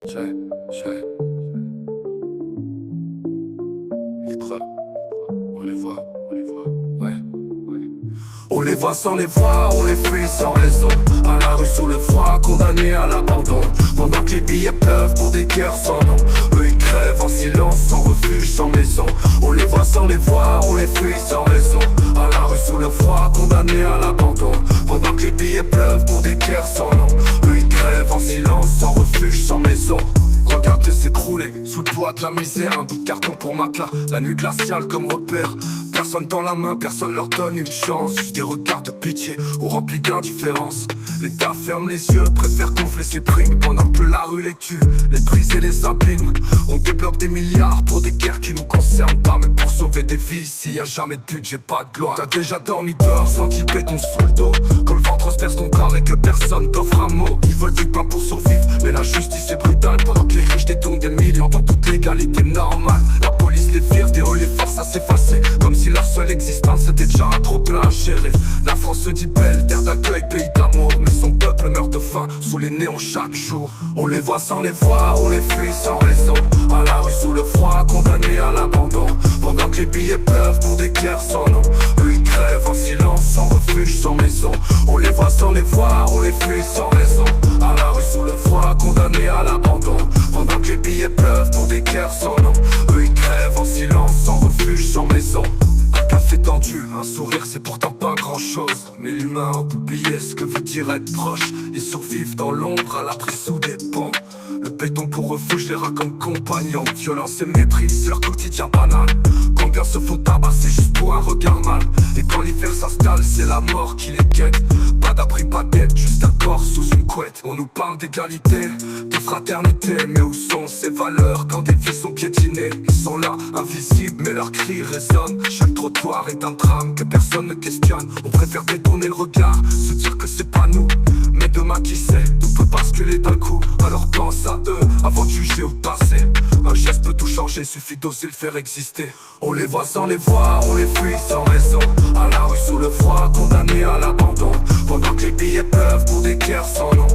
J'ai les preuves, on les voit, ouais. On les voit sans les voir, on les fuit sans raison. À la rue sous le froid, condamnés à l'abandon. Pendant que les billets pleuvent pour des guerres sans nom. Eux ils crèvent en silence, sans refuge, sans maison. On les voit sans les voir, on les fuit sans raison. À la rue sous le froid, condamnés à l'abandon. Pendant que les billets pleuvent pour des guerres sans nom. Eux ils crèvent en silence, sans refuge, sans maison. Regarde s'écrouler sous le poids de la misère. Un bout de carton pour matelas, la nuit glaciale comme repère. Personne dans la main, personne leur donne une chance. Juste des regards de pitié ou remplis d'indifférence. L'État ferme les yeux, préfère gonfler ses primes pendant que la rue les tue, les brise et les abîme. On débloque des milliards pour des guerres qui nous concernent pas. Mais pour sauver des vies, s'il y a jamais de budget, pas de gloire. T'as déjà dormi dehors sans qu'il béton sous le dos. Quand le ventre se perce ton corps et que personne t'offre un mot. Ils veulent du pain pour survivre, mais la justice est brutale. Pendant que les riches détournent des millions dans toute l'égalité normale. La police les vire, des rues les force à s'effacer. Comme si leur seule existence était déjà un trop plein à gérer. La France se dit belle, terre d'accueil, pays d'amour. Mais son peuple meurt de faim sous les néons chaque jour. On les voit sans les voir, on les fuit sans raison. À la rue sous le froid, condamnés à l'abandon. Pendant que les billets pleuvent pour des guerres sans nom. Eux ils crèvent en silence, sans refuge, sans maison. On les voit sans les voir, on les fuit sans raison. À la rue sous le froid, condamnés à l'abandon. Pendant que les billets pleuvent pour des guerres sans nom. Eux ils crèvent en silence, sans refuge, sans maison. Un café tendu, un sourire c'est pourtant pas grand chose. Mais l'humain a oublié ce que veut dire être proche. Ils survivent dans l'ombre à l'abri sous des ponts. Le béton pour refuge les rats comme compagnons. Violence et mépris, c'est leur quotidien banal. Combien se font tabasser juste pour un regard mal. Et quand l'hiver s'installe, c'est la mort qui les guette. Pas d'abri, pas d'aide, juste un corps sous une couette. On nous parle d'égalité, de fraternité. Mais où sont ces valeurs quand des vies sont piétinées? Ils sont là, invisibles, mais leurs cris résonnent. Chaque trottoir est un drame que personne ne questionne. On préfère détourner le regard, se dire que c'est pas nous. Mais demain qui sait, tout peut basculer d'un coup. Alors pense à eux avant de juger ou de passer. Un geste peut tout changer, suffit d'oser le faire exister. On les voit sans les voir, on les fuit sans raison. À la rue sous le froid, condamnés à l'abandon. Pendant que les billets pleuvent pour des guerres sans nom.